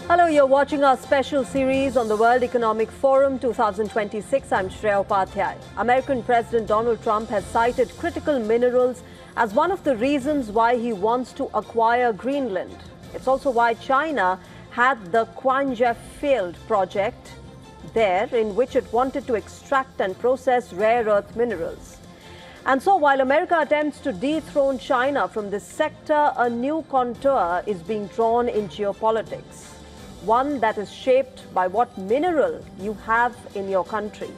Hello, you're watching our special series on the World Economic Forum 2026. I'm Shreya Upadhyay. American President Donald Trump has cited critical minerals as one of the reasons why he wants to acquire Greenland. It's also why China had the Quanjie Field project there, in which it wanted to extract and process rare earth minerals. And so while America attempts to dethrone China from this sector, a new contour is being drawn in geopolitics. One that is shaped by what mineral you have in your country.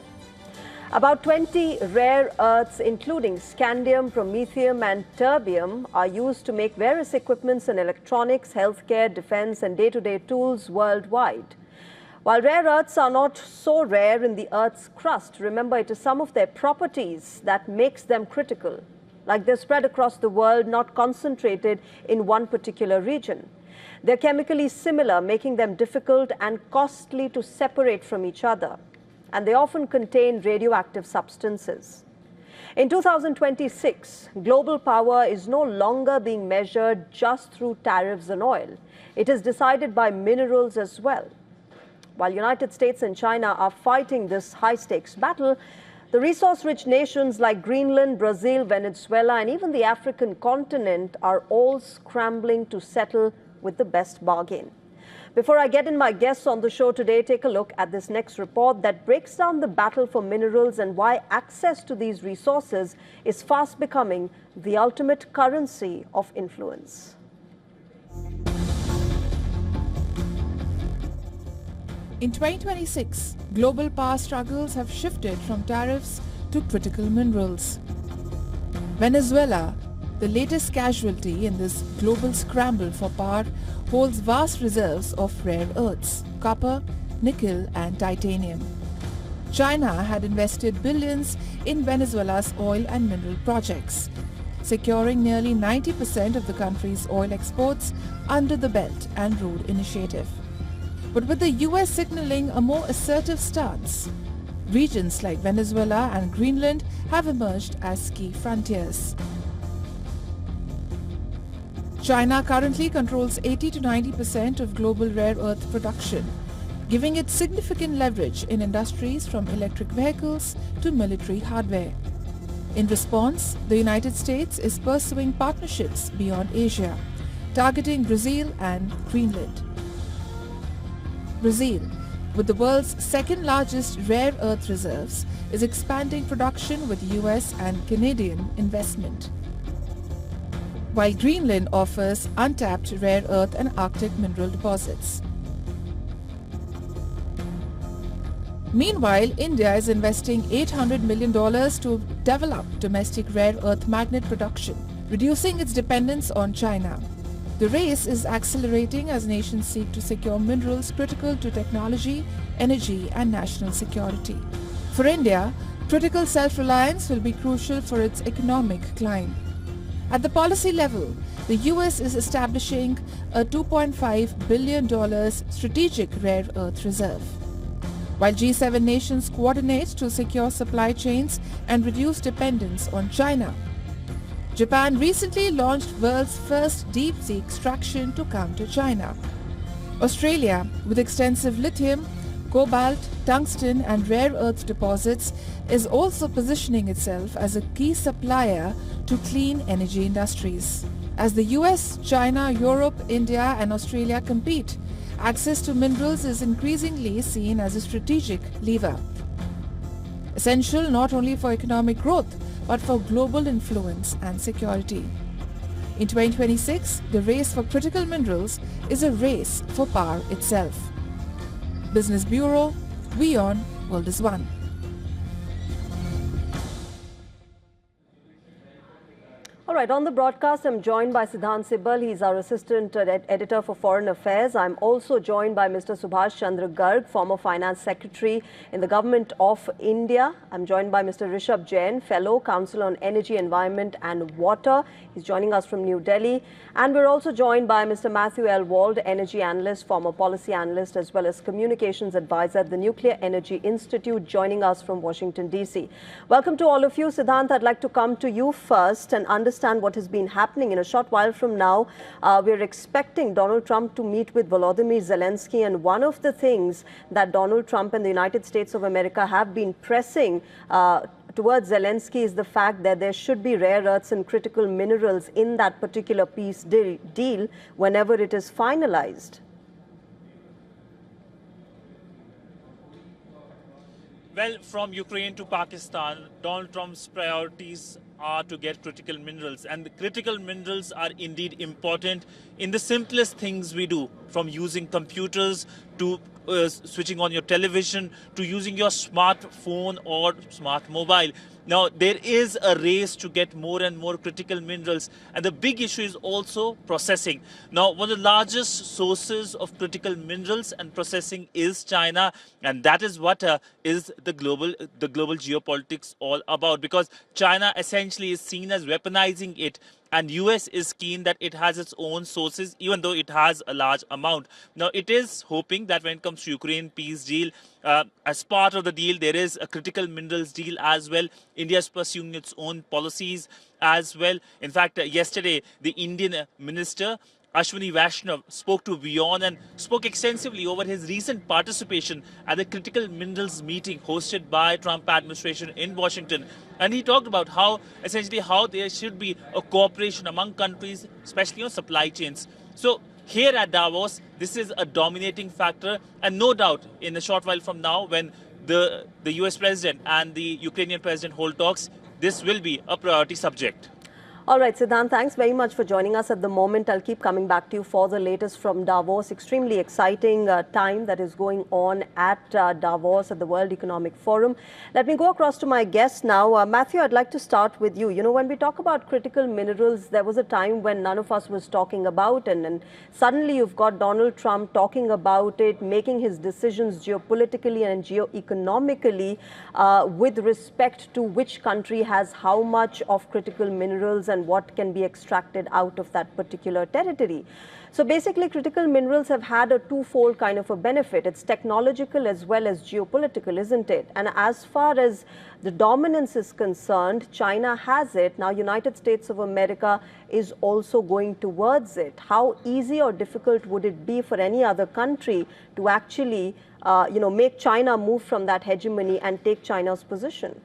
About 20 rare earths, including scandium, promethium and terbium, are used to make various equipments in electronics, healthcare, defense and day-to-day tools worldwide. While rare earths are not so rare in the Earth's crust, remember it is some of their properties that makes them critical. Like they're spread across the world, not concentrated in one particular region. They're chemically similar, making them difficult and costly to separate from each other. And they often contain radioactive substances. In 2026, global power is no longer being measured just through tariffs on oil. It is decided by minerals as well. While United States and China are fighting this high-stakes battle, the resource-rich nations like Greenland, Brazil, Venezuela, and even the African continent are all scrambling to settle with the best bargain. Before I get in my guests on the show today, take a look at this next report that breaks down the battle for minerals and why access to these resources is fast becoming the ultimate currency of influence. In 2026, global power struggles have shifted from tariffs to critical minerals. Venezuela, the latest casualty in this global scramble for power, holds vast reserves of rare earths, copper, nickel and titanium. China had invested billions in Venezuela's oil and mineral projects, securing nearly 90% of the country's oil exports under the Belt and Road Initiative. But with the US signaling a more assertive stance, regions like Venezuela and Greenland have emerged as key frontiers. China currently controls 80 to 90% of global rare earth production, giving it significant leverage in industries from electric vehicles to military hardware. In response, the United States is pursuing partnerships beyond Asia, targeting Brazil and Greenland. Brazil, with the world's second largest rare earth reserves, is expanding production with US and Canadian investment, while Greenland offers untapped rare earth and Arctic mineral deposits. Meanwhile, India is investing $800 million to develop domestic rare earth magnet production, reducing its dependence on China. The race is accelerating as nations seek to secure minerals critical to technology, energy and national security. For India, critical self-reliance will be crucial for its economic climb. At the policy level, the US is establishing a $2.5 billion strategic rare earth reserve, while G7 nations coordinate to secure supply chains and reduce dependence on China. Japan recently launched world's first deep-sea extraction to counter China. Australia, with extensive lithium, cobalt, tungsten and rare earth deposits, is also positioning itself as a key supplier to clean energy industries. As the US, China, Europe, India and Australia compete, access to minerals is increasingly seen as a strategic lever, essential not only for economic growth but for global influence and security. In 2026, the race for critical minerals is a race for power itself. Business Bureau, WION, World is One. All right, on the broadcast, I'm joined by Siddhant Sibal. He's our assistant editor for foreign affairs. I'm also joined by Mr. Subhash Chandra Garg, former finance secretary in the government of India. I'm joined by Mr. Rishabh Jain, fellow counsel on energy, environment and water. He's joining us from New Delhi. And we're also joined by Mr. Matthew L. Wald, energy analyst, former policy analyst, as well as communications advisor at the Nuclear Energy Institute, joining us from Washington, D.C. Welcome to all of you. Siddhant, I'd like to come to you first and understand understand what has been happening. In a short while from now, we're expecting Donald Trump to meet with Volodymyr Zelensky. And one of the things that Donald Trump and the United States of America have been pressing towards Zelensky is the fact that there should be rare earths and critical minerals in that particular peace deal whenever it is finalized. Well, from Ukraine to Pakistan, Donald Trump's priorities are to get critical minerals. And the critical minerals are indeed important in the simplest things we do, from using computers to switching on your television to using your smartphone or smart mobile. Now, there is a race to get more and more critical minerals. And the big issue is also processing. Now, one of the largest sources of critical minerals and processing is China. And that is what is the global geopolitics all about. Because China essentially is seen as weaponizing it. And US is keen that it has its own sources, even though it has a large amount. Now, it is hoping that when it comes to Ukraine peace deal, as part of the deal, there is a critical minerals deal as well. India is pursuing its own policies as well. In fact, yesterday, the Indian minister, Ashwini Vaishnav, spoke to WION and spoke extensively over his recent participation at the critical minerals meeting hosted by Trump administration in Washington. And he talked about how there should be a cooperation among countries, especially on supply chains. So here at Davos, this is a dominating factor. And no doubt, in a short while from now, when the US president and the Ukrainian president hold talks, this will be a priority subject. All right, Siddhant, thanks very much for joining us at the moment. I'll keep coming back to you for the latest from Davos. Extremely exciting time that is going on at Davos at the World Economic Forum. Let me go across to my guest now. Matthew, I'd like to start with you. You know, when we talk about critical minerals, there was a time when none of us was talking about it. And suddenly you've got Donald Trump talking about it, making his decisions geopolitically and geo-economically with respect to which country has how much of critical minerals and what can be extracted out of that particular territory. So basically, critical minerals have had a twofold kind of a benefit. It's technological as well as geopolitical, isn't it? And as far as the dominance is concerned, China has it. Now, United States of America is also going towards it. How easy or difficult would it be for any other country to actually, make China move from that hegemony and take China's position?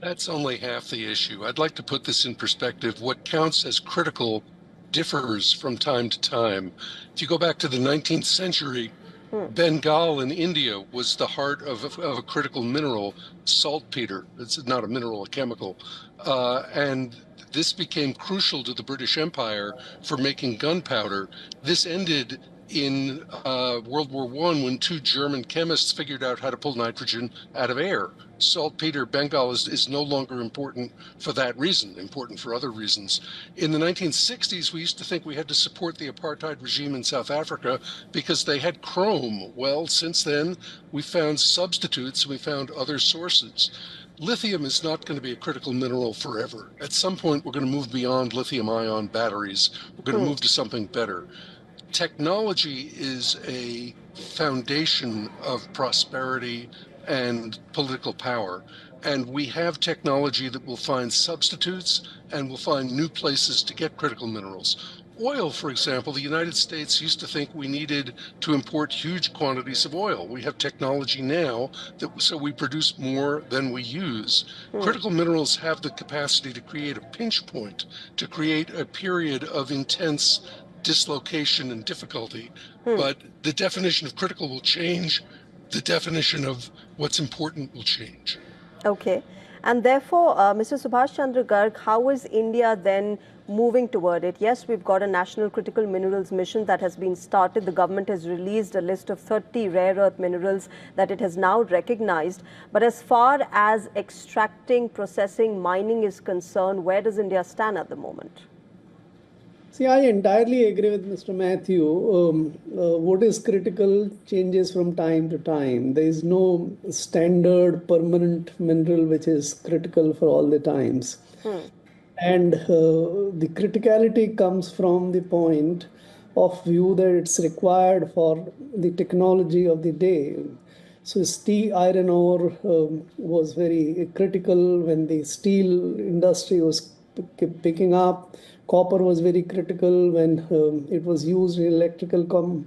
That's only half the issue. I'd like to put this in perspective. What counts as critical differs from time to time. If you go back to the 19th century, Bengal in India was the heart of a critical mineral, saltpeter. It's not a mineral, a chemical. And this became crucial to the British Empire for making gunpowder. This ended in World War I when two German chemists figured out how to pull nitrogen out of air. Saltpeter, Bengal is no longer important for that reason, important for other reasons. In the 1960s, we used to think we had to support the apartheid regime in South Africa because they had chrome. Well, since then, we found substitutes, we found other sources. Lithium is not going to be a critical mineral forever. At some point, we're going to move beyond lithium-ion batteries. We're going to move to something better. Technology is a foundation of prosperity and political power. And we have technology that will find substitutes and will find new places to get critical minerals. Oil, for example, the United States used to think we needed to import huge quantities of oil. We have technology now so we produce more than we use. Critical minerals have the capacity to create a pinch point, to create a period of intense dislocation and difficulty. But the definition of critical will change. The definition of what's important will change. Okay. And therefore, Mr. Subhash Chandra Garg, how is India then moving toward it? Yes, we've got a national critical minerals mission that has been started. The government has released a list of 30 rare earth minerals that it has now recognized. But as far as extracting, processing, mining is concerned, where does India stand at the moment? See, I entirely agree with Mr. Matthew. What is critical changes from time to time. There is no standard permanent mineral which is critical for all the times. And the criticality comes from the point of view that it's required for the technology of the day. So steel, iron ore was very critical when the steel industry was picking up. Copper was very critical when it was used in electrical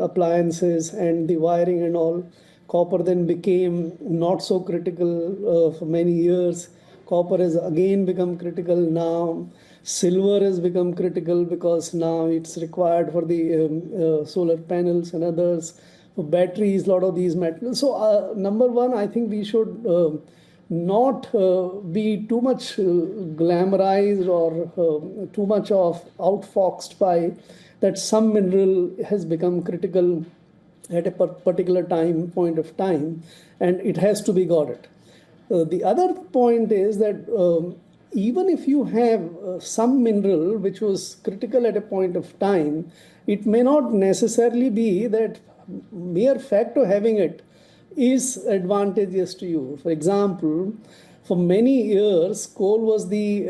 appliances and the wiring and all. Copper then became not so critical for many years. Copper has again become critical now. Silver has become critical because now it's required for the solar panels and others. For batteries, a lot of these metals. So number one, I think we should not be too much glamorized or too much of outfoxed by that some mineral has become critical at a particular point of time, and it has to be got it. The other point is that even if you have some mineral which was critical at a point of time, it may not necessarily be that mere fact of having it is advantageous to you. For example, for many years, coal was the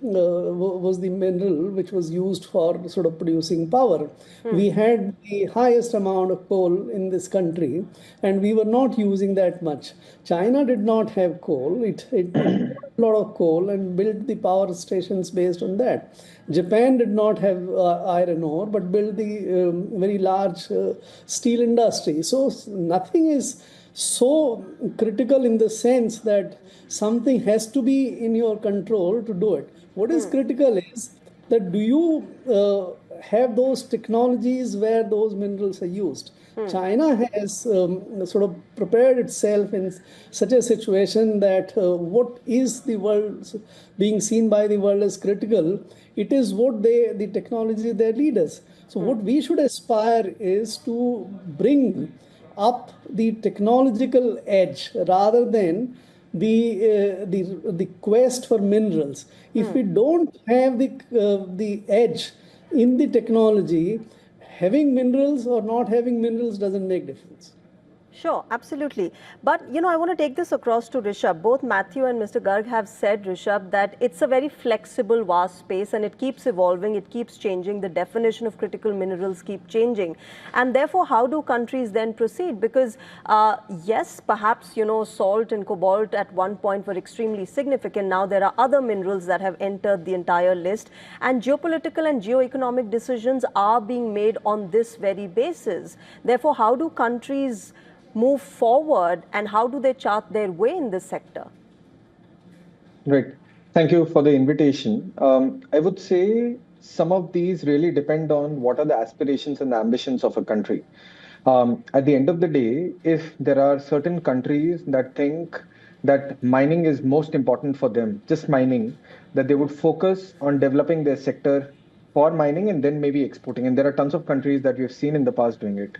mineral which was used for sort of producing power. We had the highest amount of coal in this country, and we were not using that much. China did not have coal. It imported a lot of coal and built the power stations based on that. Japan did not have iron ore, but built the very large steel industry. So nothing is so critical in the sense that something has to be in your control to do it. What is critical is that do you have those technologies where those minerals are used? China has sort of prepared itself in such a situation that what is the world being seen by the world as critical, it is what the technology their leaders. So what we should aspire is to bring up the technological edge rather than the quest for minerals. If we don't have the edge in the technology, having minerals or not having minerals doesn't make difference. Sure, absolutely. But, I want to take this across to Rishabh. Both Matthew and Mr. Garg have said, Rishabh, that it's a very flexible, vast space and it keeps evolving, it keeps changing. The definition of critical minerals keep changing. And therefore, how do countries then proceed? Because, yes, perhaps, salt and cobalt at one point were extremely significant. Now there are other minerals that have entered the entire list. And geopolitical and geo-economic decisions are being made on this very basis. Therefore, how do countries move forward and how do they chart their way in this sector? Right. Thank you for the invitation. I would say some of these really depend on what are the aspirations and the ambitions of a country. At the end of the day, if there are certain countries that think that mining is most important for them, just mining, that they would focus on developing their sector for mining and then maybe exporting. And there are tons of countries that we've seen in the past doing it.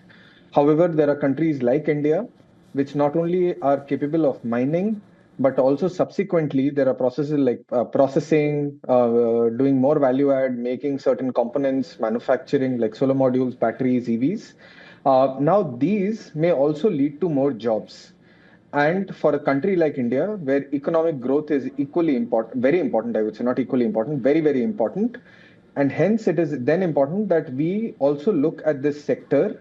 However, there are countries like India, which not only are capable of mining, but also subsequently there are processes like processing, doing more value add, making certain components, manufacturing like solar modules, batteries, EVs. Now these may also lead to more jobs. And for a country like India, where economic growth is equally important, very important, I would say, not equally important, very, very important. And hence it is then important that we also look at this sector.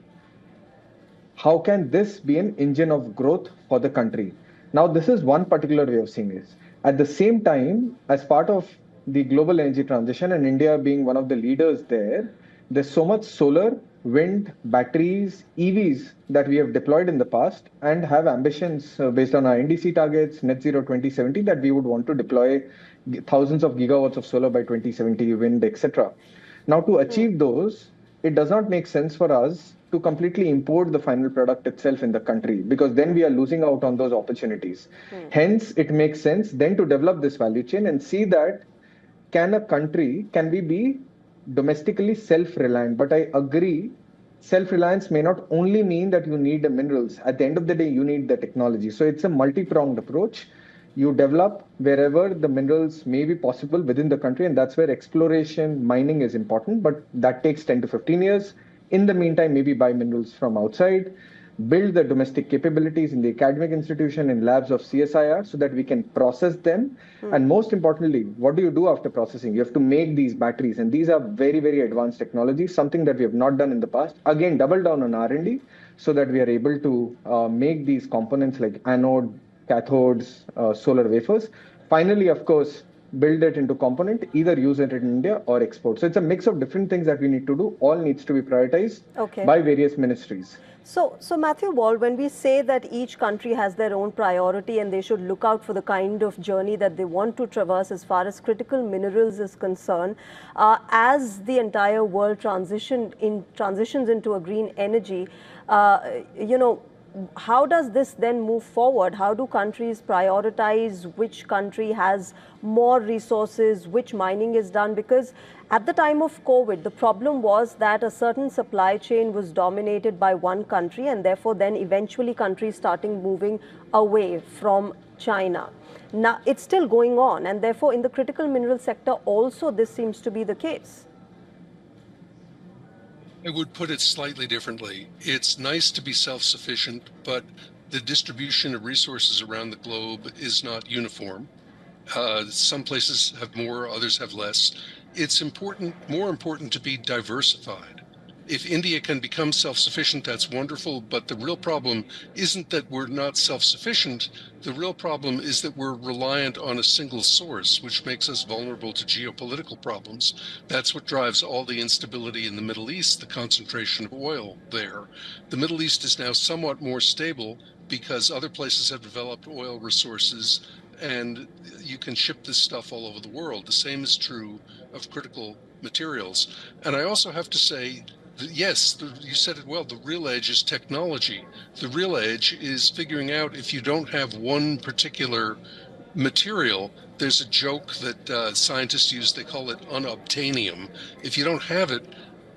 How can this be an engine of growth for the country? Now, this is one particular way of seeing this. At the same time, as part of the global energy transition and India being one of the leaders there, there's so much solar, wind, batteries, EVs that we have deployed in the past and have ambitions based on our NDC targets, net zero 2070, that we would want to deploy thousands of gigawatts of solar by 2070, wind, etc. Now, to achieve those, it does not make sense for us to completely import the final product itself in the country, because then we are losing out on those opportunities. Hence, it makes sense then to develop this value chain and see that can we be domestically self-reliant? But I agree, self-reliance may not only mean that you need the minerals. At the end of the day, you need the technology. So it's a multi-pronged approach. You develop wherever the minerals may be possible within the country, and that's where exploration, mining is important, but that takes 10 to 15 years. In the meantime, maybe buy minerals from outside, build the domestic capabilities in the academic institution and labs of CSIR so that we can process them. And most importantly, what do you do after processing? You have to make these batteries, and these are very, very advanced technologies, something that we have not done in the past. Again, double down on R&D so that we are able to make these components like anode, cathodes, solar wafers. Finally, of course, build it into component, either use it in India or export. So it's a mix of different things that we need to do. All needs to be prioritized by various ministries. So Matthew Wald, when we say that each country has their own priority and they should look out for the kind of journey that they want to traverse as far as critical minerals is concerned, as the entire world transitions into a green energy, how does this then move forward? How do countries prioritize which country has more resources, which mining is done? Because at the time of COVID, the problem was that a certain supply chain was dominated by one country, and therefore then eventually countries starting moving away from China. Now it's still going on, and therefore in the critical mineral sector also this seems to be the case. I would put it slightly differently. It's nice to be self-sufficient, but the distribution of resources around the globe is not uniform. Some places have more, others have less. It's more important to be diversified. If India can become self-sufficient, that's wonderful, but the real problem isn't that we're not self-sufficient. The real problem is that we're reliant on a single source, which makes us vulnerable to geopolitical problems. That's what drives all the instability in the Middle East, the concentration of oil there. The Middle East is now somewhat more stable because other places have developed oil resources, and you can ship this stuff all over the world. The same is true of critical materials. And I also have to say, yes, you said it well, the real edge is technology. The real edge is figuring out if you don't have one particular material, there's a joke that scientists use, they call it unobtainium. If you don't have it,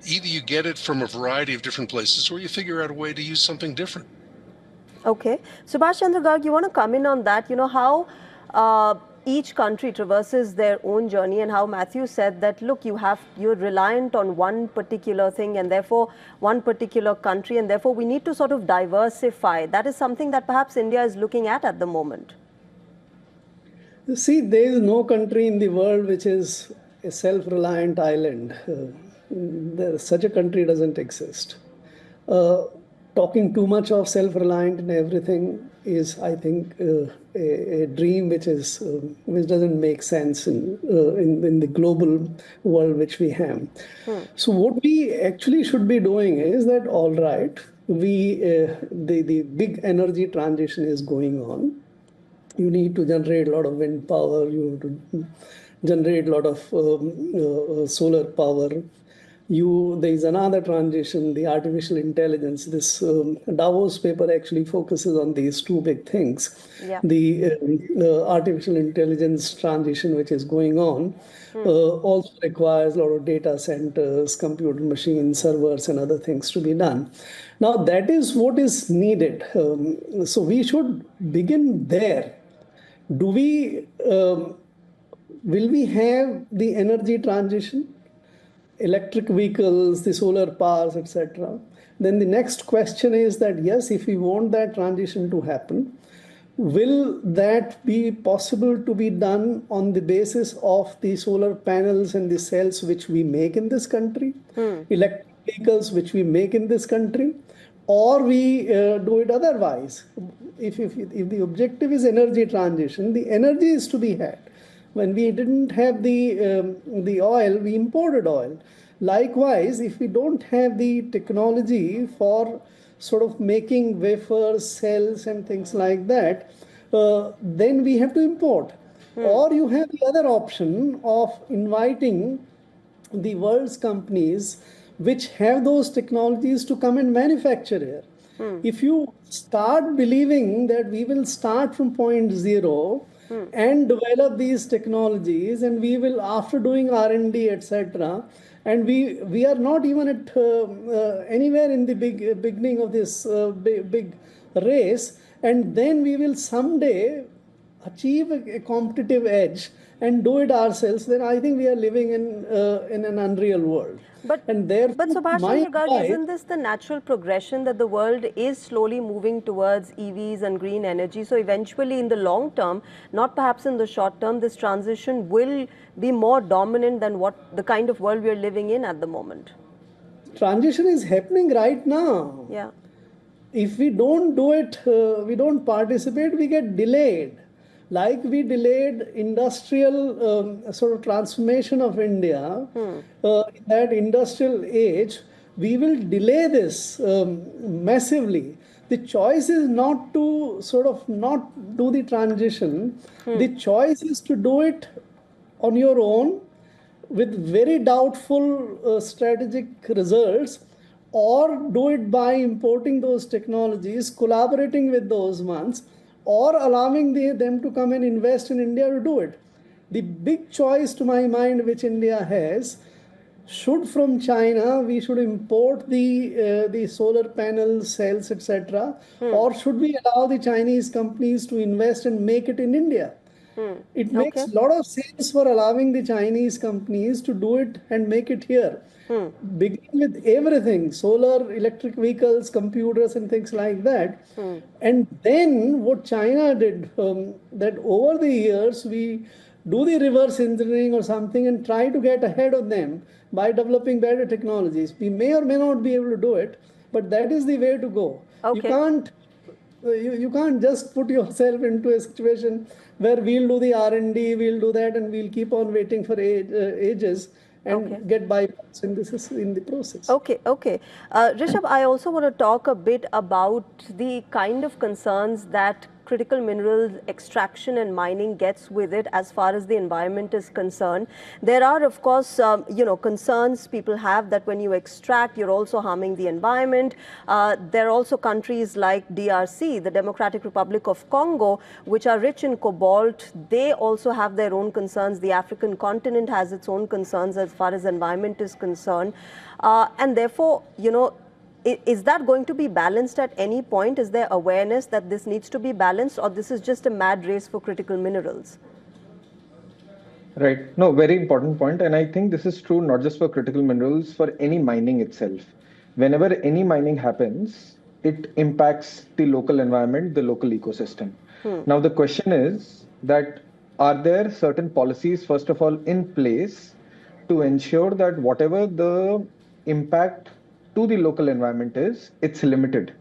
either you get it from a variety of different places or you figure out a way to use something different. Okay. Subhash Chandra Garg, you want to come in on that? You know, how each country traverses their own journey, and how Matthew said that, look, you're reliant on one particular thing and therefore one particular country, and therefore we need to sort of diversify. That is something that perhaps India is looking at the moment. See, there is no country in the world which is a self-reliant island. Such a country doesn't exist. Talking too much of self-reliant in everything is, I think, a dream which doesn't make sense in the global world which we have. So what we actually should be doing is that, all right, the big energy transition is going on. You need to generate a lot of wind power. You have to generate a lot of solar power. There is another transition, the artificial intelligence. This Davos paper actually focuses on these two big things. Yeah. The artificial intelligence transition which is going on also requires a lot of data centers, computer machines, servers, and other things to be done. Now, that is what is needed. So we should begin there. Will we have the energy transition? Electric vehicles, the solar powers, etc. Then the next question is that, yes, if we want that transition to happen, will that be possible to be done on the basis of the solar panels and the cells which we make in this country, electric vehicles which we make in this country, or we do it otherwise? If the objective is energy transition, the energy is to be had. When we didn't have the oil, we imported oil. Likewise, if we don't have the technology for sort of making wafers, cells, and things like that, then we have to import. Or you have the other option of inviting the world's companies which have those technologies to come and manufacture here. If you start believing that we will start from point zero and develop these technologies, and we will, after doing R&D, etc., and we are not even at anywhere in the beginning of this big race, and then we will someday achieve a competitive edge and do it ourselves, then I think we are living in an unreal world. But Subhash Chandra Garg, isn't this the natural progression that the world is slowly moving towards EVs and green energy? So eventually, in the long term, not perhaps in the short term, this transition will be more dominant than what the kind of world we are living in at the moment. Transition is happening right now. Yeah. If we don't do it, we don't participate, we get delayed. like we delayed industrial sort of transformation of India, in that industrial age, we will delay this massively. The choice is not to sort of not do the transition. The choice is to do it on your own with very doubtful strategic results, or do it by importing those technologies, collaborating with those ones, or allowing them to come and invest in India to do it. The big choice, to my mind, which India has, should from China we should import the solar panels, cells, etc., or should we allow the Chinese companies to invest and make it in India? It makes a lot of sense for allowing the Chinese companies to do it and make it here. Beginning with everything, solar, electric vehicles, computers and things like that. And then what China did, that over the years we do the reverse engineering or something and try to get ahead of them by developing better technologies. We may or may not be able to do it, but that is the way to go. You can't just put yourself into a situation where we'll do the R&D, we'll do that, and we'll keep on waiting for ages and get bypassed in the process. Okay. Rishabh, I also want to talk a bit about the kind of concerns that critical mineral extraction and mining gets with it as far as the environment is concerned. There are, of course, concerns people have that when you extract, you're also harming the environment. There are also countries like DRC, the Democratic Republic of Congo, which are rich in cobalt. They also have their own concerns. The African continent has its own concerns as far as environment is concerned. And therefore, is that going to be balanced at any point? Is there awareness that this needs to be balanced, or this is just a mad race for critical minerals? Right. No, very important point. And I think this is true not just for critical minerals, for any mining itself. Whenever any mining happens, it impacts the local environment, the local ecosystem. Now, the question is that are there certain policies, first of all, in place to ensure that whatever the impact to the local environment is, it's limited.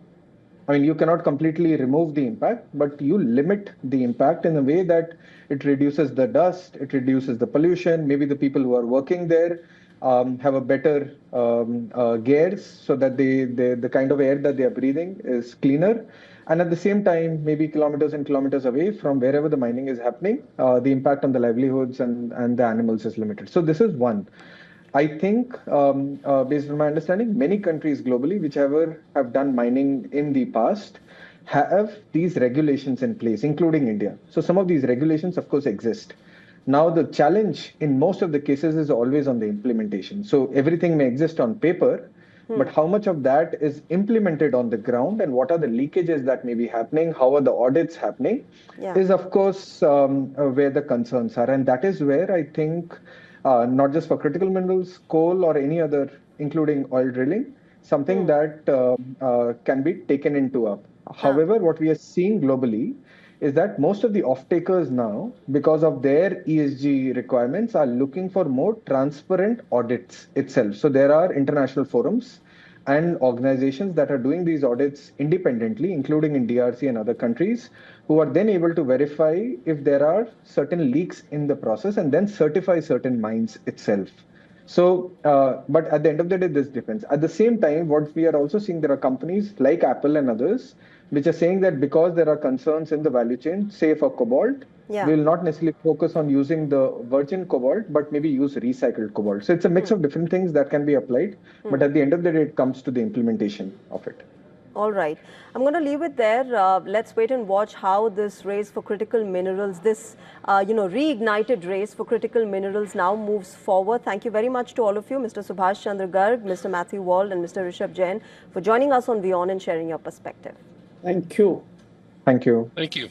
I mean, you cannot completely remove the impact, but you limit the impact in a way that it reduces the dust, it reduces the pollution. Maybe the people who are working there have a better gears so that the kind of air that they are breathing is cleaner. And at the same time, maybe kilometers and kilometers away from wherever the mining is happening, the impact on the livelihoods and the animals is limited. So this is one. I think, based on my understanding, many countries globally, whichever have done mining in the past, have these regulations in place, including India. So some of these regulations, of course, exist. Now, the challenge in most of the cases is always on the implementation. So everything may exist on paper, but how much of that is implemented on the ground and what are the leakages that may be happening, how are the audits happening, is, of course, where the concerns are. And that is where I think not just for critical minerals, coal or any other, including oil drilling, something that can be taken into up. However, what we are seeing globally is that most of the off-takers now, because of their ESG requirements, are looking for more transparent audits itself. So there are international forums and organizations that are doing these audits independently, including in DRC and other countries, who are then able to verify if there are certain leaks in the process and then certify certain mines itself. So, but at the end of the day, this depends. At the same time, what we are also seeing, there are companies like Apple and others, which are saying that because there are concerns in the value chain, say for cobalt, we will not necessarily focus on using the virgin cobalt, but maybe use recycled cobalt. So it's a mix of different things that can be applied. But at the end of the day, it comes to the implementation of it. All right. I'm going to leave it there. Let's wait and watch how this race for critical minerals, this reignited race for critical minerals now moves forward. Thank you very much to all of you, Mr. Subhash Chandra Garg, Mr. Matthew Wald and Mr. Rishabh Jain, for joining us on WION and sharing your perspective. Thank you. Thank you. Thank you.